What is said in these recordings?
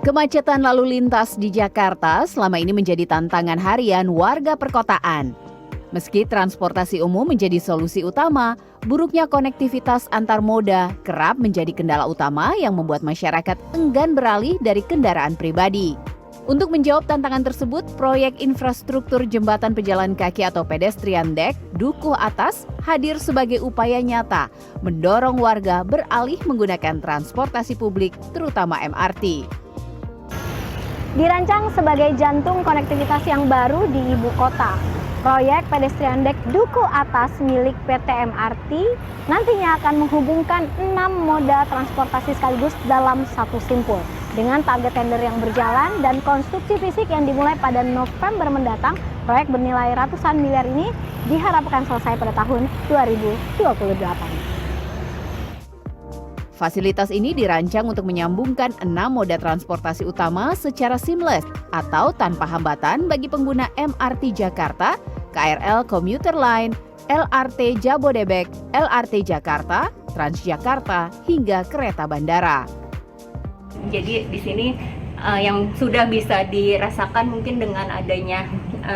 Kemacetan lalu lintas di Jakarta selama ini menjadi tantangan harian warga perkotaan. Meski transportasi umum menjadi solusi utama, buruknya konektivitas antar moda kerap menjadi kendala utama yang membuat masyarakat enggan beralih dari kendaraan pribadi. Untuk menjawab tantangan tersebut, proyek infrastruktur jembatan pejalan kaki atau pedestrian deck Dukuh Atas hadir sebagai upaya nyata mendorong warga beralih menggunakan transportasi publik, terutama MRT. Dirancang sebagai jantung konektivitas yang baru di ibu kota, proyek pedestrian deck Dukuh Atas milik PT MRT nantinya akan menghubungkan 6 moda transportasi sekaligus dalam satu simpul. Dengan target tender yang berjalan dan konstruksi fisik yang dimulai pada November mendatang, proyek bernilai ratusan miliar ini diharapkan selesai pada tahun 2028. Fasilitas ini dirancang untuk menyambungkan 6 moda transportasi utama secara seamless atau tanpa hambatan bagi pengguna MRT Jakarta, KRL Komuter Line, LRT Jabodebek, LRT Jakarta, Transjakarta, hingga kereta bandara. Jadi di sini yang sudah bisa dirasakan mungkin dengan adanya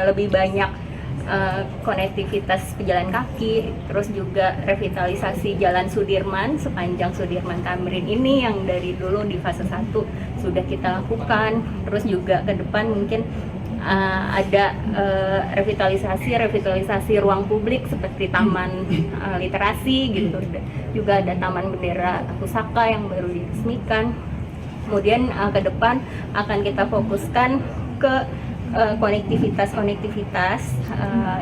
lebih banyak konektivitas pejalan kaki, terus juga revitalisasi Jalan Sudirman sepanjang Sudirman Tamrin ini yang dari dulu di fase 1 sudah kita lakukan. Terus juga ke depan mungkin ada revitalisasi ruang publik seperti taman literasi gitu. Juga ada taman bendera pusaka yang baru diresmikan. Kemudian ke depan akan kita fokuskan ke konektivitas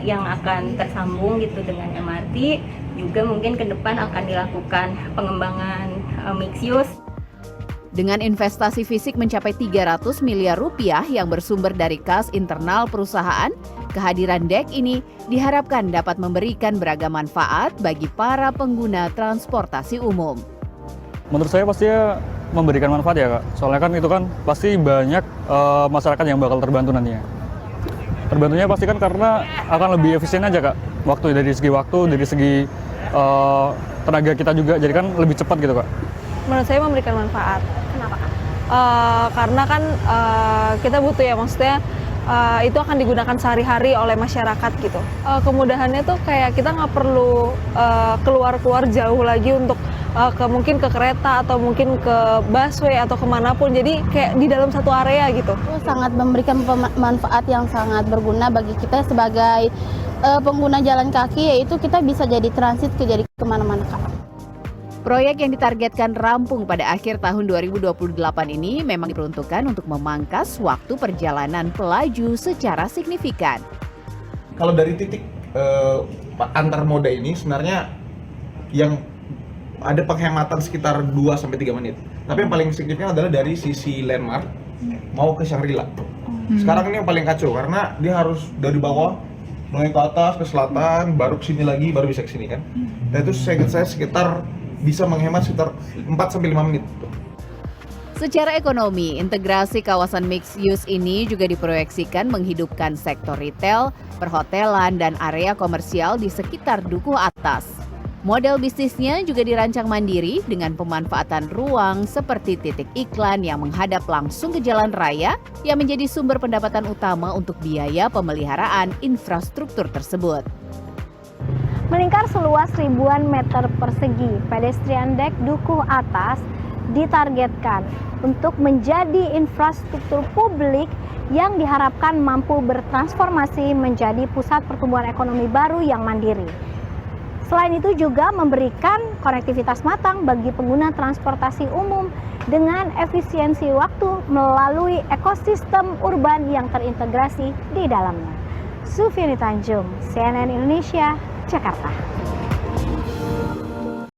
yang akan tersambung gitu dengan MRT. Juga mungkin ke depan akan dilakukan pengembangan mixed use. Dengan investasi fisik mencapai 300 miliar rupiah yang bersumber dari kas internal perusahaan, kehadiran DEK ini diharapkan dapat memberikan beragam manfaat bagi para pengguna transportasi umum. Menurut saya pastinya memberikan manfaat ya Kak, soalnya kan itu kan pasti banyak masyarakat yang bakal terbantu nantinya. Terbantunya pasti kan karena akan lebih efisien aja Kak, dari segi waktu, dari segi tenaga kita juga, jadi kan lebih cepat gitu Kak. Menurut saya memberikan manfaat. Kenapa Kak? Karena kan kita butuh ya, maksudnya itu akan digunakan sehari-hari oleh masyarakat gitu. Kemudahannya tuh kayak kita nggak perlu keluar jauh lagi untuk mungkin ke kereta atau mungkin ke busway atau kemanapun, jadi kayak di dalam satu area gitu. Itu sangat memberikan manfaat yang sangat berguna bagi kita sebagai pengguna jalan kaki, yaitu kita bisa jadi transit jadi kemana-mana Kak. Proyek yang ditargetkan rampung pada akhir tahun 2028 ini memang diperuntukkan untuk memangkas waktu perjalanan pelaju secara signifikan. Kalau dari titik antar moda ini sebenarnya yang ada penghematan sekitar 2-3 menit. Tapi yang paling signifikan adalah dari sisi landmark mau ke Shangri-La. Sekarang ini yang paling kacau karena dia harus dari bawah mulai ke atas ke selatan, baru ke sini lagi, baru bisa ke sini kan. Dan itu saya sekitar bisa menghemat sekitar 4-5 menit. Secara ekonomi, integrasi kawasan mixed use ini juga diproyeksikan menghidupkan sektor retail, perhotelan, dan area komersial di sekitar Dukuh Atas. Model bisnisnya juga dirancang mandiri dengan pemanfaatan ruang seperti titik iklan yang menghadap langsung ke jalan raya yang menjadi sumber pendapatan utama untuk biaya pemeliharaan infrastruktur tersebut. Melingkar seluas ribuan meter persegi, pedestrian deck Dukuh Atas ditargetkan untuk menjadi infrastruktur publik yang diharapkan mampu bertransformasi menjadi pusat pertumbuhan ekonomi baru yang mandiri. Selain itu juga memberikan konektivitas matang bagi pengguna transportasi umum dengan efisiensi waktu melalui ekosistem urban yang terintegrasi di dalamnya. Sufiani Tanjung, CNN Indonesia, Jakarta.